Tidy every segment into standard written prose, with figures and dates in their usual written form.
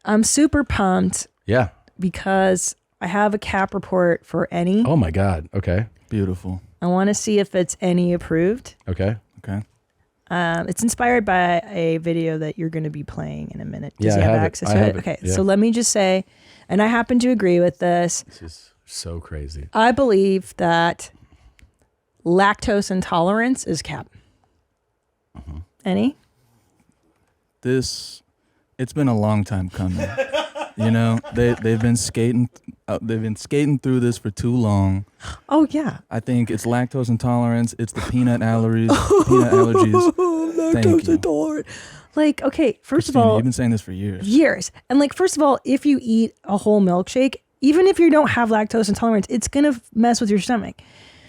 I'm super pumped. Yeah. Because I have a cap report for any. Oh my God. Okay. Beautiful. I want to see if it's any approved. Okay. Okay. It's inspired by a video that you're going to be playing in a minute. Does Yeah, he I have have access it. to it? Okay. Yeah. So let me just say, and I happen to agree with this. This is so crazy. I believe that lactose intolerance is cap. Any? It's been a long time coming. You know, they've been skating through this for too long. Oh yeah. I think it's lactose intolerance. It's the peanut allergies. Lactose intolerant. Like, okay, first Christina, of all, you've been saying this for years. And like, first of all, if you eat a whole milkshake, even if you don't have lactose intolerance, it's gonna mess with your stomach.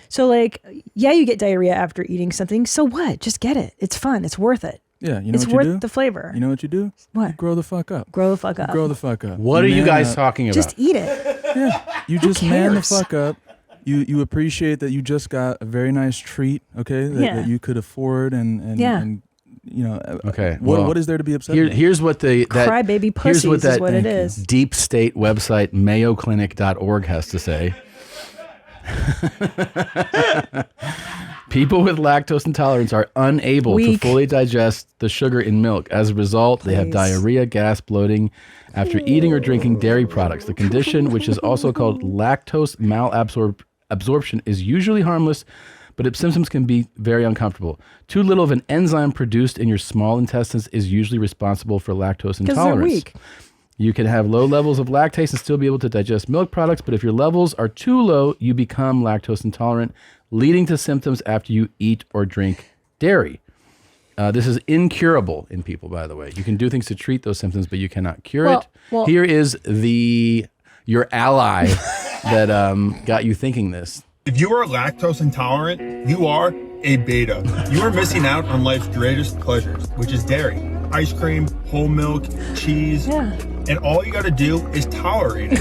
So like, yeah, you get diarrhea after eating something. So what? Just get it. It's fun. It's worth it. Yeah, you know it's what you do? worth the flavor. You know what you do? What? You grow the fuck up. Grow the fuck up. Grow the fuck up. What are you guys talking about? Just eat it. Yeah, you just man the fuck up. You appreciate that you just got a very nice treat, okay, that you could afford and you know, okay. What is there to be upset about? Here's what crybaby pussies is what it is. Deep state website mayoclinic.org has to say. People with lactose intolerance are unable to fully digest the sugar in milk. As a result, they have diarrhea, gas, bloating after eating or drinking dairy products. The condition, which is also called lactose malabsorption, is usually harmless, but its symptoms can be very uncomfortable. Too little of an enzyme produced in your small intestines is usually responsible for lactose intolerance. Because they're weak. You can have low levels of lactase and still be able to digest milk products, but if your levels are too low, you become lactose intolerant, leading to symptoms after you eat or drink dairy. This is incurable in people, by the way. You can do things to treat those symptoms, but you cannot cure it. Well, here is your ally that got you thinking this. If you are lactose intolerant, you are a beta. You are missing out on life's greatest pleasures, which is dairy, ice cream, whole milk, cheese. Yeah. And all you got to do is tolerate it.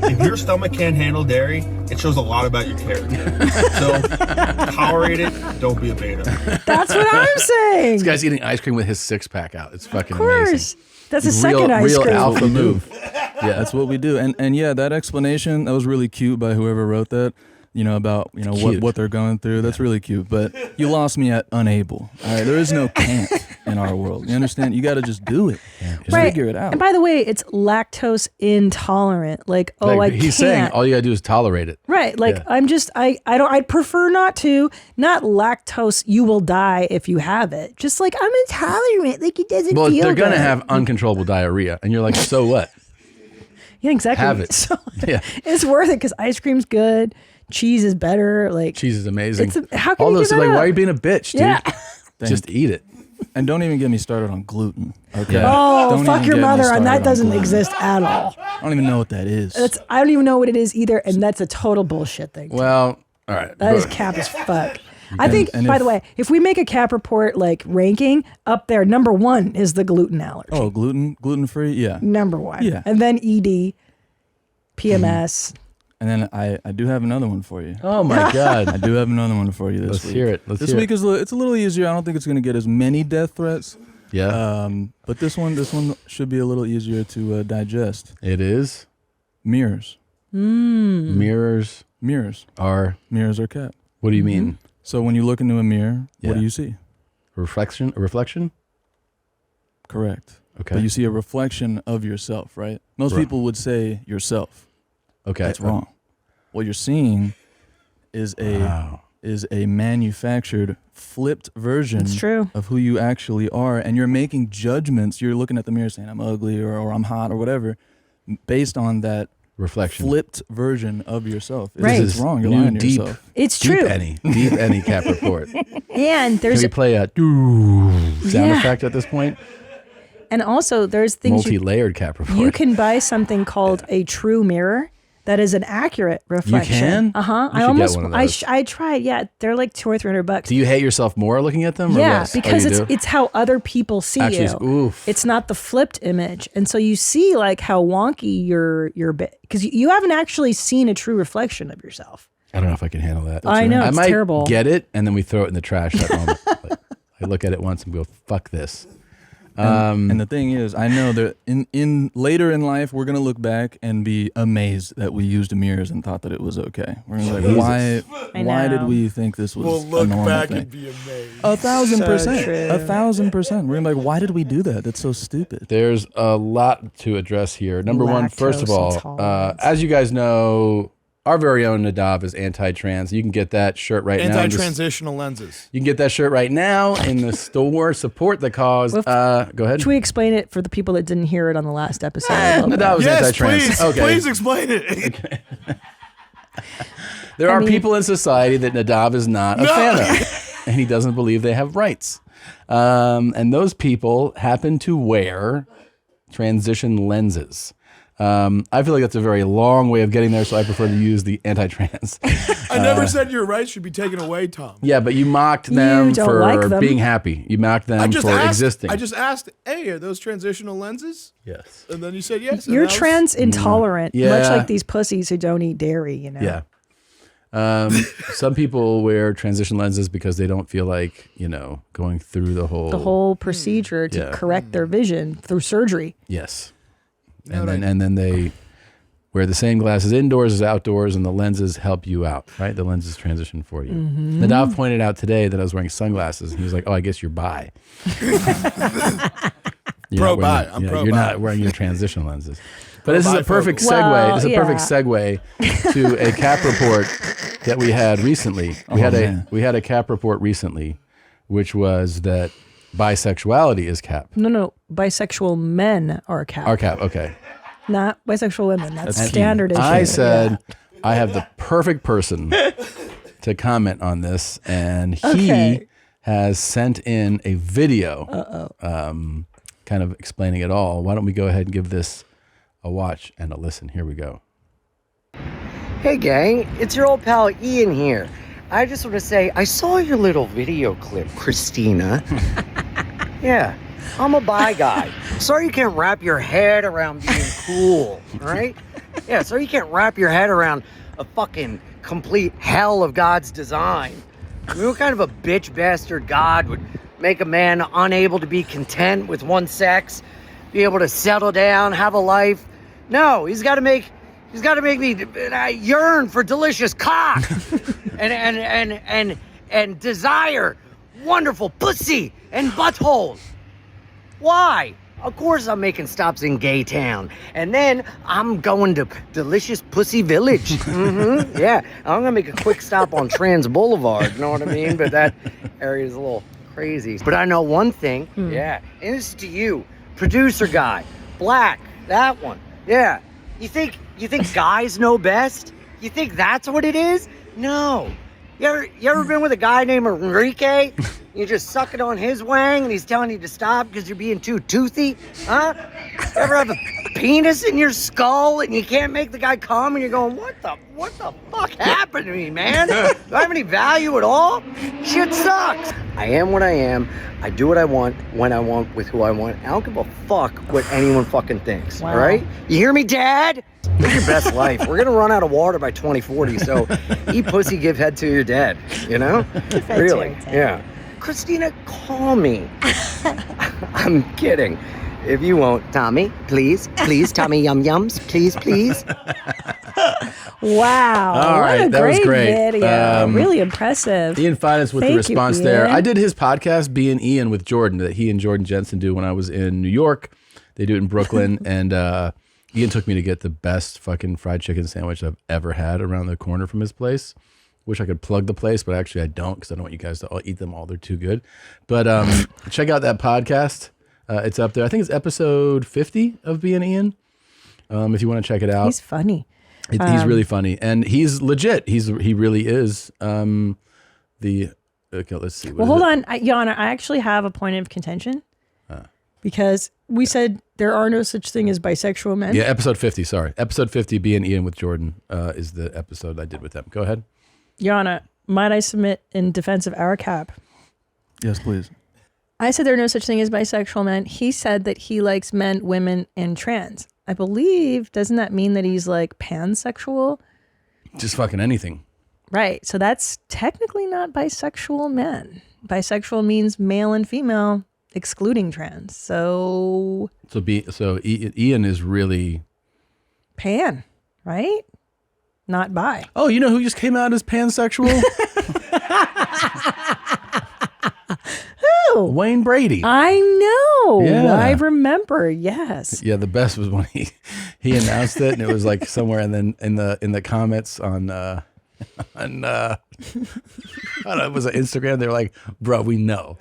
If your stomach can't handle dairy, it shows a lot about your character. So tolerate it. Don't be a beta. That's what I'm saying. This guy's eating ice cream with his six-pack out. It's fucking of course. amazing. That's a second ice cream. Real alpha move. Yeah, that's what we do. And yeah, that explanation, that was really cute by whoever wrote that. You know, about, you know, what they're going through. That's really cute. But you lost me at unable. All right. There is no can't in our world. You understand? You got to just do it. Yeah. Just figure it out. And by the way, it's lactose intolerant. Like, I can't. He's saying all you got to do is tolerate it. Right. Like, I'm just, I'd prefer not lactose, you will die if you have it. Just like, I'm intolerant. Like, it doesn't feel good. Well, they're going to have uncontrollable diarrhea. And you're like, so what? Yeah, exactly. Have it. So, it's worth it because ice cream's good. Cheese is better. Like, cheese is amazing. How can all you those give are like, that why up? are you being a bitch, dude? Yeah. Just eat it. And don't even get me started on gluten. Okay. Yeah. Oh, don't fuck even your get me mother, and that started on doesn't gluten. exist at all. I don't even know what that is. I don't even know what it is either, and that's a total bullshit thing. Well, all right. That is cap as fuck. I think, by the way, if we make a cap report like ranking, up there, number 1 is the gluten allergy. Oh, gluten-free? Yeah. Number 1. Yeah. And then ED, PMS. And then I do have another one for you. Oh my God. I do have another one for you this week. Let's hear it. This week is it's a little easier. I don't think it's going to get as many death threats. Yeah. But this one should be a little easier to digest. It is. Mirrors. Mirrors are cap. What do you mean? So when you look into a mirror, what do you see? A reflection? Correct. Okay. But you see a reflection of yourself, right? Most people would say yourself. Okay. That's wrong. What you're seeing is a manufactured, flipped version of who you actually are, and you're making judgments. You're looking at the mirror saying, I'm ugly or I'm hot or whatever, based on that reflection, flipped version of yourself. Right. It's wrong. You're lying to deep, yourself. It's true. Deep any cap report. And there's Can we play a sound effect at this point? And also there's things multi-layered cap report. You can buy something called a true mirror that is an accurate reflection. You can? I tried. Yeah, they're like $200 or $300. Do you hate yourself more looking at them? Yeah, or less? because it's how other people see you. Oof. It's not the flipped image, and so you see like how wonky your because you haven't actually seen a true reflection of yourself. I don't know if I can handle that. I know, I it's might terrible. Get it, and then we throw it in the trash that moment. Like, I look at it once and go, "Fuck this." And the thing is, I know that in later in life, we're gonna look back and be amazed that we used mirrors and thought that it was okay. We're gonna be like, why did we think this was a normal thing? And be amazed. 1,000%. true. 1,000%. We're gonna be like, why did we do that? That's so stupid. There's a lot to address here. Number one, first of all, intolerance. as you guys know, our very own Nadav is anti-trans. You can get that shirt right now. Anti-transitional lenses. You can get that shirt right now in the store. Support the cause. Go ahead. Should we explain it for the people that didn't hear it on the last episode? Nadav was Yes, anti-trans. please. Okay. Please explain it. There are people in society that Nadav is not a fan of, and he doesn't believe they have rights. And those people happen to wear transition lenses. I feel like that's a very long way of getting there, so I prefer to use the anti-trans. I never said your rights should be taken away, Tom. Yeah, but you mocked them don't for like them. being happy. You mocked them for existing. I just asked, hey, are those transitional lenses? Yes. And then you said yes. and You're that was- trans intolerant, Yeah. much like these pussies who don't eat dairy, you know? Yeah. Some people wear transition lenses because they don't feel like, going through the whole procedure to Yeah. correct their vision through surgery. Yes. And then they wear the same glasses indoors as outdoors, and the lenses help you out, right? The lenses transition for you. Mm-hmm. Nadav pointed out today that I was wearing sunglasses, and he was like, "Oh, I guess you're bi." Pro-bi. I'm pro-bi. You're not wearing your transition lenses. But this is a perfect segue. Well, this is a perfect segue to a CAP report that we had recently. We had a CAP report recently, which was that bisexuality is CAP. No. Bisexual men are CAP. Our CAP, okay. Not bisexual women. That's That's standard issue. I said I have the perfect person to comment on this, and he has sent in a video kind of explaining it all. Why don't we go ahead and give this a watch and a listen? Here we go. Hey gang, it's your old pal Ian here. I just want to say, I saw your little video clip, Christina. Yeah, I'm a bi guy. Sorry you can't wrap your head around being cool, right? Yeah, sorry you can't wrap your head around a fucking complete hell of God's design. I mean, what kind of a bitch bastard God would make a man unable to be content with one sex, be able to settle down, have a life? No, he's got to make me yearn for delicious cock and desire wonderful pussy and buttholes. Why? Of course I'm making stops in Gay Town. And then I'm going to Delicious Pussy Village. Mm-hmm. Yeah, I'm going to make a quick stop on Trans Boulevard, you know what I mean? But that area is a little crazy. But I know one thing, yeah, and this is to you, producer guy, black, that one, yeah. You think guys know best? You think that's what it is? No. You ever been with a guy named Enrique? You just sucking on his wang and he's telling you to stop because you're being too toothy? Huh? You ever have a penis in your skull and you can't make the guy come and you're going, what the fuck happened to me, man? Do I have any value at all? Shit sucks. I am what I am. I do what I want, when I want, with who I want. I don't give a fuck what anyone fucking thinks, all right? You hear me, Dad? Live your best life. We're going to run out of water by 2040, so eat pussy, give head to your dad, you know? Really, yeah. Christina, call me. I'm kidding. If you won't, Tommy, please, Tommy Yum Yums, please. Wow. All right, what a that was great. video. Really impressive. Ian Fidance with the Thank you, response there. Ian. I did his podcast, Being Ian with Jordan, that he and Jordan Jensen do when I was in New York. They do it in Brooklyn, and Ian took me to get the best fucking fried chicken sandwich I've ever had around the corner from his place. Wish I could plug the place, but actually I don't, because I don't want you guys to all eat them all. They're too good. But check out that podcast. It's up there. I think it's episode 50 of Being Ian. If you want to check it out. He's funny. He's really funny, and he's legit. He really is. Okay, let's see. Well, hold on, Yana. I actually have a point of contention because we said there are no such thing as bisexual men. Yeah, episode 50. Sorry, episode 50. Being Ian with Jordan is the episode I did with them. Go ahead. Yana, might I submit in defense of our cap? Yes, please. I said there are no such thing as bisexual men. He said that he likes men, women, and trans. I believe, doesn't that mean that he's like pansexual? Just fucking anything. Right. So that's technically not bisexual men. Bisexual means male and female excluding trans. So Ian is really pan, right? Not bi. Oh, you know who just came out as pansexual? Who? Wayne Brady. I know. Yeah. I remember. Yes. Yeah, the best was when he announced it, and it was like somewhere, and then in the comments on I don't know, it was on Instagram. They were like, "Bro, we know."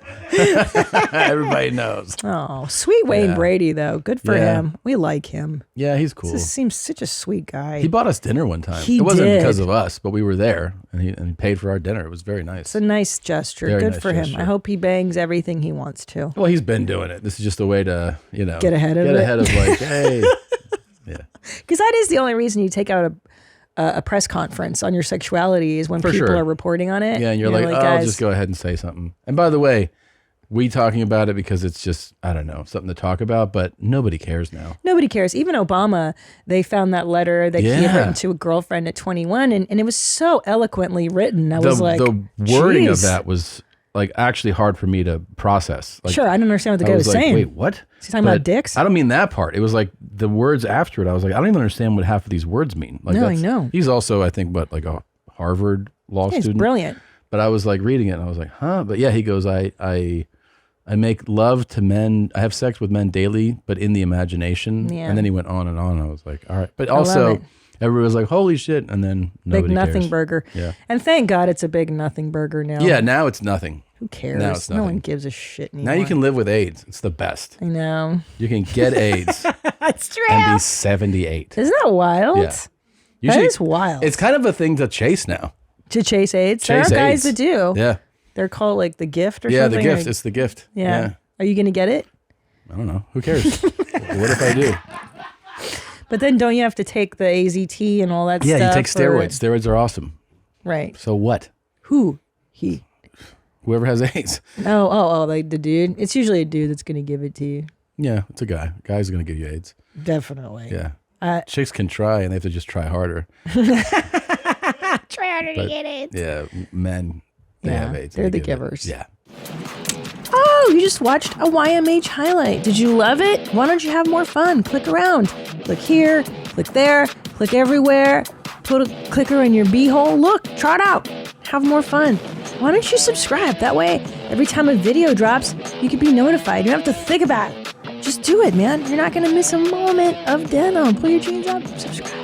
Everybody knows. Oh, sweet Wayne Brady though. Good for him. We like him. Yeah, he's cool. This seems such a sweet guy. He bought us dinner one time. He it wasn't did. because of us, but we were there, and he paid for our dinner. It was very nice. It's a nice gesture. Very Good nice for him. gesture. I hope he bangs everything he wants to. Well, he's been doing it. This is just a way to, Get ahead of it. Get ahead of like, hey. Yeah. Because that is the only reason you take out a press conference on your sexuality is when For people sure. are reporting on it. Yeah, and you're like, I'll guys, just go ahead and say something. And by the way, we talking about it because it's just, I don't know, something to talk about, but nobody cares now. Nobody cares. Even Obama, they found that letter that he had Yeah. written to a girlfriend at 21, and it was so eloquently written. I was like, the wording of "Jeez." that was like actually hard for me to process. Like, Sure, I don't understand what the I guy was was like, saying. wait, what? Is he talking about dicks? I don't mean that part. It was like the words after it. I was like, I don't even understand what half of these words mean. Like, No, I know. He's also, I think, like a Harvard law Yeah, he's student. brilliant. But I was like reading it and I was like, huh? But yeah, he goes, I make love to men. I have sex with men daily, but in the imagination. Yeah. And then he went on and on. I was like, all right. But love also, it. everybody was like, holy shit. And then nobody Big nothing cares. burger. Yeah. And thank God it's a big nothing burger now. Yeah, now it's nothing. Who cares? Now it's No one nothing. gives a shit anymore. Now you can live with AIDS. It's the best. I know. You can get AIDS That's true. and be 78. Isn't that wild? Yeah. That Usually- is wild. It's kind of a thing to chase now. To chase AIDS? There are Chase guys AIDS. that do. Yeah. They're called like the gift or Yeah, something. the gift. or- It's the gift. yeah. Are you going to get it? I don't know. Who cares? What if I do? But then don't you have to take the AZT and all that Yeah, stuff? you take steroids. Steroids are awesome. Right. So what? Who? He. Whoever has AIDS. Oh, like the dude. It's usually a dude that's going to give it to you. Yeah, it's a guy. A guy's going to give you AIDS. Definitely. Yeah. Chicks can try and they have to just try harder. Try harder to get it. Yeah, men, they Yeah, have AIDS. they're and they the give it. givers. Yeah. Oh, you just watched a YMH highlight. Did you love it? Why don't you have more fun? Click around. Click here, click there, click everywhere. Put a clicker in your beehole. Look, try it out. Have more fun. Why don't you subscribe? That way, every time a video drops, you can be notified. You don't have to think about it. Just do it, man. You're not going to miss a moment of denim. Pull your jeans up, subscribe.